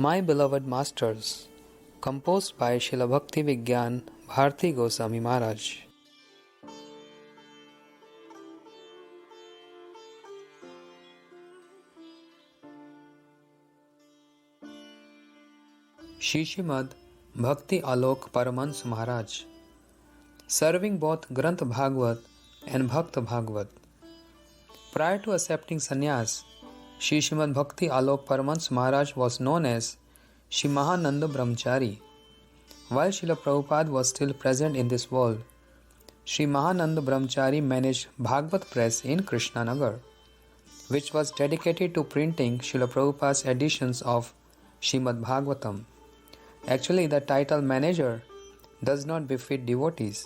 My beloved masters, composed by Srila Bhakti Vigyan Bharati Goswami Maharaj. Śrī Śrīmad Bhaktyāloka Paramahaṁsa Mahārāja, serving both Granth Bhagavad and Bhakta Bhagavad. Prior to accepting sannyas, Śrī Śrīmad Bhaktyāloka Paramahaṁsa Mahārāja was known as Śrī Mahananda Brahmachari. While Srila Prabhupada was still present in this world, Śrī Mahananda Brahmachari managed Bhagavad Press in Krishnanagar, which was dedicated to printing Srila Prabhupada's editions of Śrīmad Bhagavatam. Actually, the title manager does not befit devotees,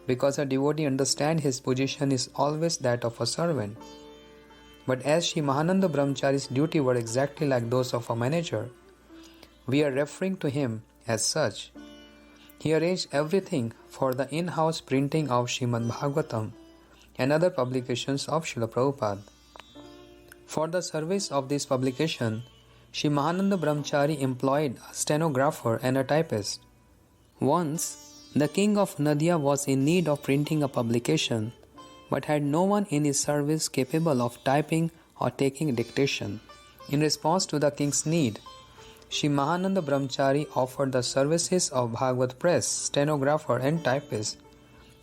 because a devotee understands his position is always that of a servant. But as Śrī Mahananda Brahmachari's duty were exactly like those of a manager, we are referring to him as such. He arranged everything for the in-house printing of Śrīmad Bhagavatam and other publications of Srila Prabhupada. For the service of this publication, Śrī Mahananda Brahmachari employed a stenographer and a typist. Once, the king of Nadia was in need of printing a publication, but had no one in his service capable of typing or taking dictation. In response to the king's need, Śrī Mahananda Brahmachari offered the services of Bhagavad Press, stenographer and typist,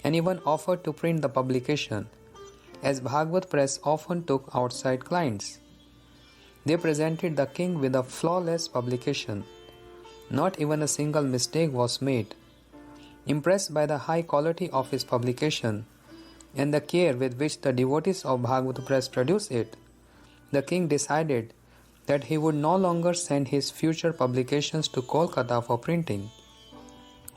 and even offered to print the publication, as Bhagavad Press often took outside clients. They presented the king with a flawless publication. Not even a single mistake was made. Impressed by the high quality of his publication and the care with which the devotees of Bhagavad Press produced it, the king decided that he would no longer send his future publications to Kolkata for printing,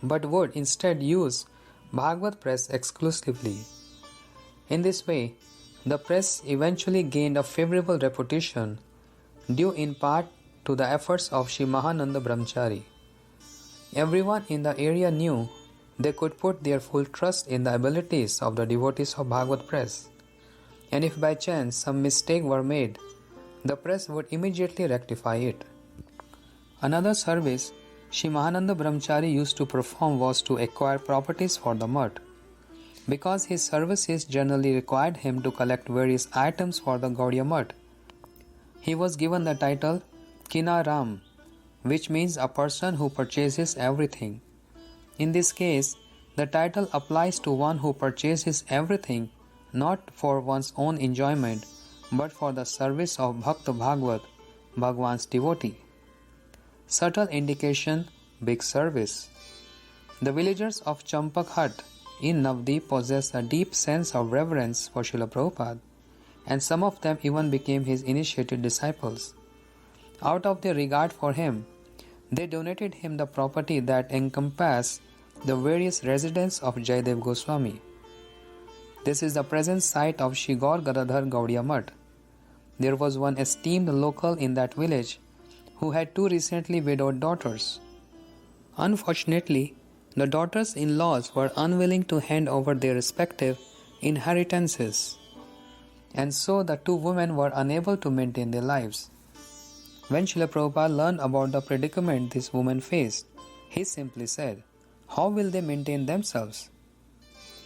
but would instead use Bhagavad Press exclusively. In this way, the press eventually gained a favorable reputation, due in part to the efforts of Śrī Mahananda Brahmachari. Everyone in the area knew they could put their full trust in the abilities of the devotees of Bhagavad Press, and if by chance some mistake were made, the press would immediately rectify it. Another service Śrī Mahananda Brahmachari used to perform was to acquire properties for the mutt. Because his services generally required him to collect various items for the Gaudiya mutt, he was given the title Kinaram, which means a person who purchases everything. In this case, the title applies to one who purchases everything not for one's own enjoyment, but for the service of Bhakta Bhagavat, Bhagwan's devotee. Subtle indication, big service. The villagers of Champak Hut in Navdeep possess a deep sense of reverence for Srila Prabhupada, and some of them even became his initiated disciples. Out of their regard for him, they donated him the property that encompassed the various residences of Jayadev Goswami. This is the present site of Shri Gaur Gadadhar Gaudiya Mutt. There was one esteemed local in that village who had two recently widowed daughters. Unfortunately, the daughters-in-laws were unwilling to hand over their respective inheritances, and so the two women were unable to maintain their lives. When Srila Prabhupada learned about the predicament this woman faced, he simply said, "How will they maintain themselves?"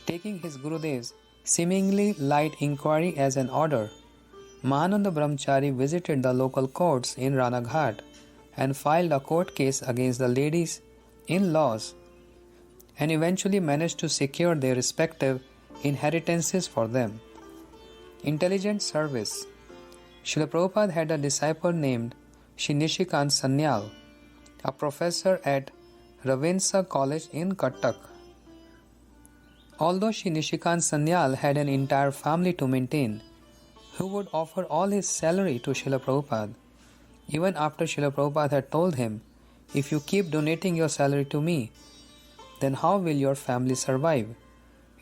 Taking his Gurudev's seemingly light inquiry as an order, Mahananda Brahmachari visited the local courts in Ranaghat and filed a court case against the ladies' in-laws, and eventually managed to secure their respective inheritances for them. Intelligent service. Srila Prabhupada had a disciple named Shri Nishikant Sanyal, a professor at Ravenshaw College in Cuttack. Although Shri Nishikant Sanyal had an entire family to maintain, he would offer all his salary to Srila Prabhupada, even after Srila Prabhupada had told him, "If you keep donating your salary to me, then how will your family survive?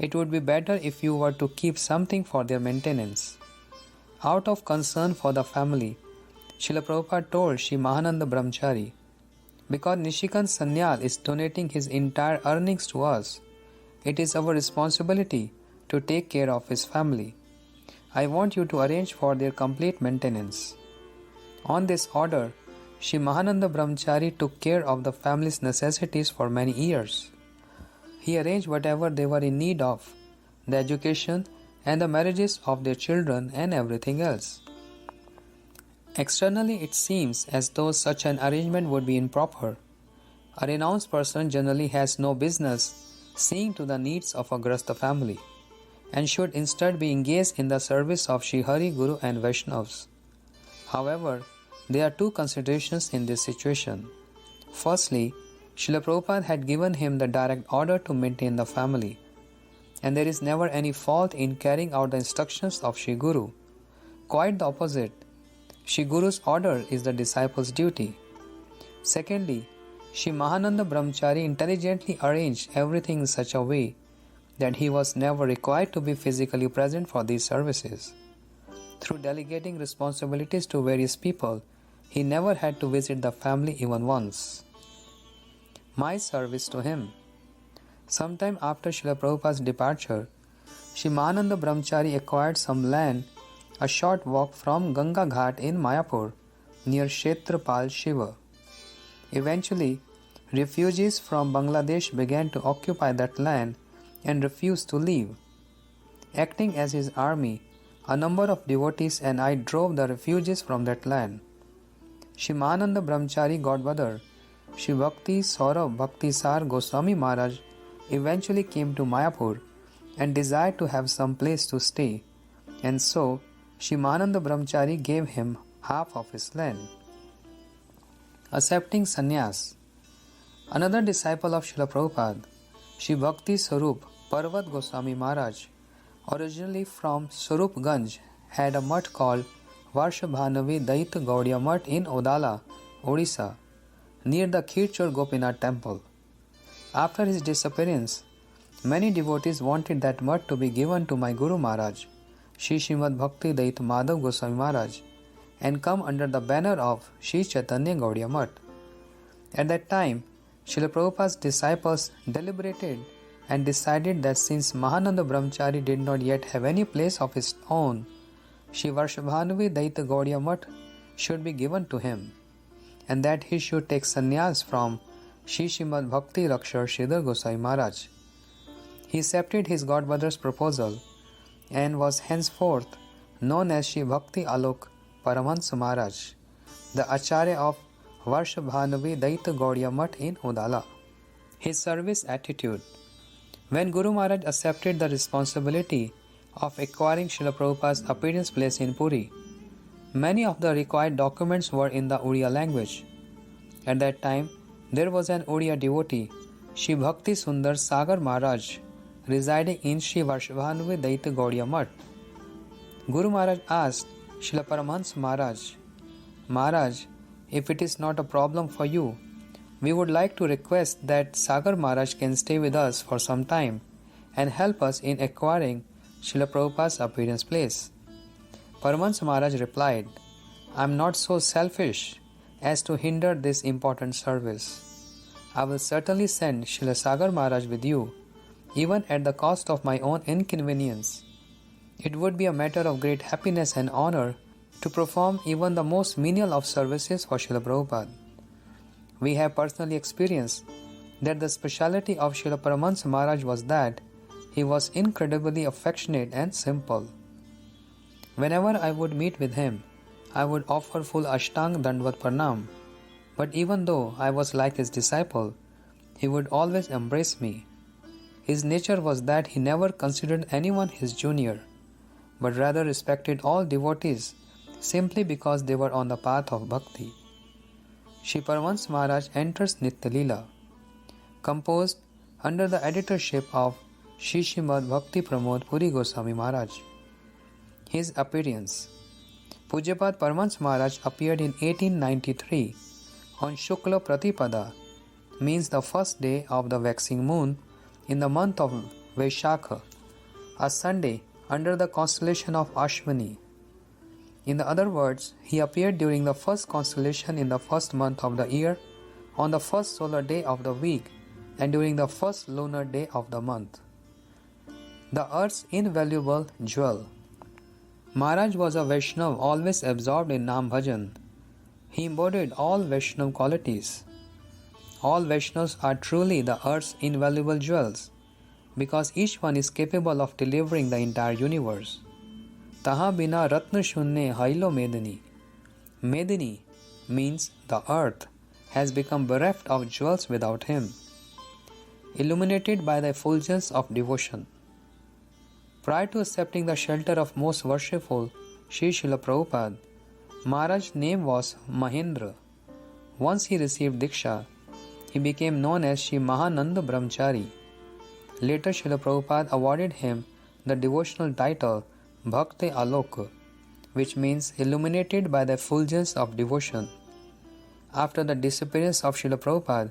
It would be better if you were to keep something for their maintenance." Out of concern for the family, Srila Prabhupada told Shri Mahananda Brahmachari, "Because Nishikant Sanyal is donating his entire earnings to us, it is our responsibility to take care of his family. I want you to arrange for their complete maintenance." On this order, Shri Mahananda Brahmachari took care of the family's necessities for many years. He arranged whatever they were in need of, the education and the marriages of their children and everything else. Externally, it seems as though such an arrangement would be improper. A renounced person generally has no business seeing to the needs of a Grahastha family, and should instead be engaged in the service of Sri Hari, Guru and Vaishnavas. However, there are two considerations in this situation. Firstly, Srila Prabhupada had given him the direct order to maintain the family, and there is never any fault in carrying out the instructions of Sri Guru. Quite the opposite. Sri Guru's order is the disciple's duty. Secondly, Sri Mahananda Brahmachari intelligently arranged everything in such a way that he was never required to be physically present for these services. Through delegating responsibilities to various people, he never had to visit the family even once. My service to him. Sometime after Srila Prabhupada's departure, Sri Mahananda Brahmachari acquired some land a short walk from Ganga Ghat in Mayapur, near Kshetrapal Shiva. Eventually, refugees from Bangladesh began to occupy that land and refused to leave. Acting as his army, a number of devotees and I drove the refugees from that land. Shri Mahananda Brahmachari Godbrother, Shri Bhakti Saurabh Bhaktisar Goswami Maharaj eventually came to Mayapur and desired to have some place to stay, and so Shri Mahananda Brahmachari gave him half of his land. Accepting sannyas. Another disciple of Srila Prabhupada, Shri Bhakti Sarup Parvat Goswami Maharaj, originally from Sarupganj, had a mutt called Varshabhanavi Daita Gaudiya Mutt in Odala, Odisha, near the Khirchor Gopinath temple. After his disappearance, many devotees wanted that mutt to be given to my Guru Maharaj, Śrī Śrīmad Bhakti Daita Madhav Goswami Maharaj, and come under the banner of Sri Chaitanya Gaudiya Mutt. At that time, Srila Prabhupada's disciples deliberated and decided that since Mahananda Brahmachari did not yet have any place of his own, Shri Varshabhanavi Daita Gaudiya Mutt should be given to him, and that he should take sannyas from Śrī Śrīmad Bhakti Rakshar Sridhar Goswami Maharaj. He accepted his godbrother's proposal and was henceforth known as Shri Bhaktyāloka Paramahaṁsa Mahārāja, the Acharya of Varshabhanavi Daita Gaudiya Mutt in Udala. His service attitude. When Guru Maharaj accepted the responsibility of acquiring Srila Prabhupada's appearance place in Puri, many of the required documents were in the Oriya language. At that time, there was an Oriya devotee, Shri Bhakti Sundar Sagar Maharaj, residing in Shri Varshabhanavi Daita Gaudiya Mutt. Guru Maharaj asked Srila Paramahaṁsa Mahārāja, Maharaj, if it is not a problem for you, we would like to request that Sagar Maharaj can stay with us for some time and help us in acquiring Srila Prabhupada's appearance place. Paramahaṁsa Maharaj replied, I am not so selfish as to hinder this important service. I will certainly send Srila Sagar Maharaj with you, even at the cost of my own inconvenience. It would be a matter of great happiness and honor to perform even the most menial of services for Srila Prabhupada. We have personally experienced that the speciality of Srila Paramahaṁsa Maharaj was that he was incredibly affectionate and simple. Whenever I would meet with him, I would offer full Ashtang Dandvat Pranam, but even though I was like his disciple, he would always embrace me. His nature was that he never considered anyone his junior, but rather respected all devotees simply because they were on the path of bhakti. Shri Paramahaṁsa Maharaj enters Nitya Leela, composed under the editorship of Śrī Śrīmad Bhakti Pramod Puri Goswami Maharaj. His appearance. Pujyapad Paramahaṁsa Maharaj appeared in 1893 on Shukla Pratipada, means the first day of the waxing moon in the month of Vaishakha, a Sunday under the constellation of Ashwini. In other words, he appeared during the first constellation in the first month of the year, on the first solar day of the week, and during the first lunar day of the month. The earth's invaluable jewel. Maharaj was a Vaishnava always absorbed in Nam Bhajan. He embodied all Vaishnava qualities. All Vaishnavas are truly the earth's invaluable jewels, because each one is capable of delivering the entire universe. Taha bina ratna shunne hailo medini. Medini means the earth has become bereft of jewels without him, illuminated by the effulgence of devotion. Prior to accepting the shelter of most worshipful Śrī Śrīla Prabhupada, Maharaj's name was Mahendra. Once he received Diksha, he became known as Śrī Mahananda Brahmachari. Later, Śrīla Prabhupada awarded him the devotional title Bhaktyāloka, which means illuminated by the effulgence of devotion. After the disappearance of Śrīla Prabhupada,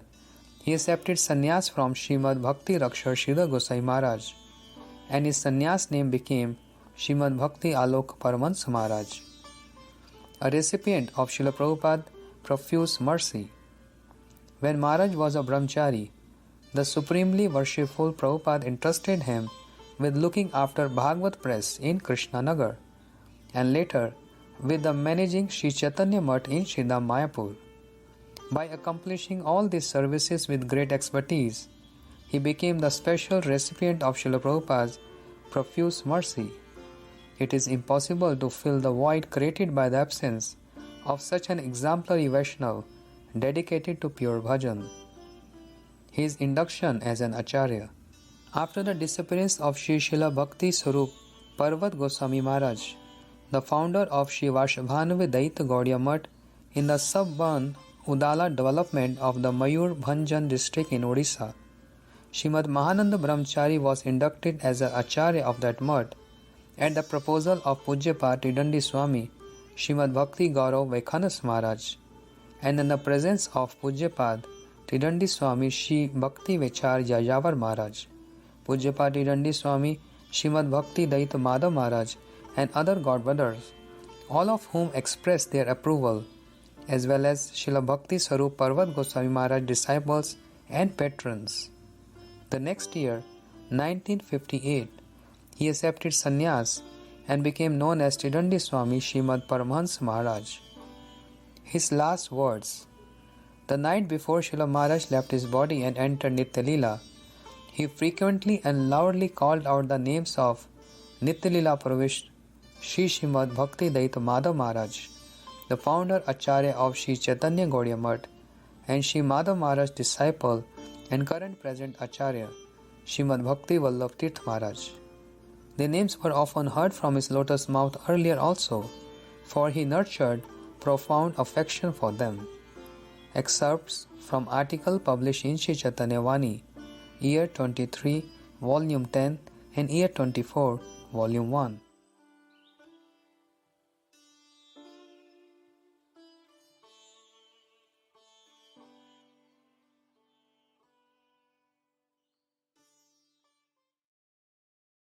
he accepted sannyas from Śrīmad Bhakti Rakshar Srila Gosai Maharaj, and his sannyas name became Śrīmad Bhaktyāloka Paramahaṁsa Mahārāja. A recipient of Śrīla Prabhupada's profuse mercy. When Maharaj was a brahmachari, the supremely worshipful Prabhupada entrusted him with looking after Bhagavad press in Krishnanagar, and later with the managing Sri Chaitanya Mutt in Sridham Mayapur. By accomplishing all these services with great expertise, he became the special recipient of Srila Prabhupada's profuse mercy. It is impossible to fill the void created by the absence of such an exemplary Vaishnava dedicated to pure bhajan. His induction as an Acharya. After the disappearance of Śrī Śrīla Bhakti Swarup Parvat Goswami Maharaj, the founder of Śrī Vashabhanavi Daita Gaudiya Mutt in the suburban Udala development of the Mayur Bhanjan district in Odisha, Śrīmad Mahananda Brahmachari was inducted as an Acharya of that mutt at the proposal of Pujyapad Tridandi Swami Śrīmad Bhakti Gaurav Vaikhanas Maharaj, and in the presence of Pujyapad Tridandi Swami Shri Bhakti Vecharya Yavar Maharaj, Pujyapad Tridandi Swami Śrīmad Bhakti Daita Madhav Maharaj, and other godbrothers, all of whom expressed their approval, as well as Srila Bhakti Swarup Parvat Goswami Maharaj disciples and patrons. The next year, 1958, he accepted sannyas and became known as Tridandi Swami Śrīmad Paramahaṁsa Mahārāja. His last words. The night before Srila Maharaj left his body and entered Nitya Leela, he frequently and loudly called out the names of Nitya Leela Pravish Śrī Śrīmad Bhakti Daita Madhav Maharaj, the founder Acharya of Sri Chaitanya Gaudiya Mutt, and Sri Madhav Maharaj's disciple and current present Acharya, Śrīmad Bhakti Vallabh Tirth Maharaj. Their names were often heard from his lotus mouth earlier also, for he nurtured profound affection for them. Excerpts from article published in Sri Chaitanya Vani, Year 23, Volume 10 and Year 24, Volume 1.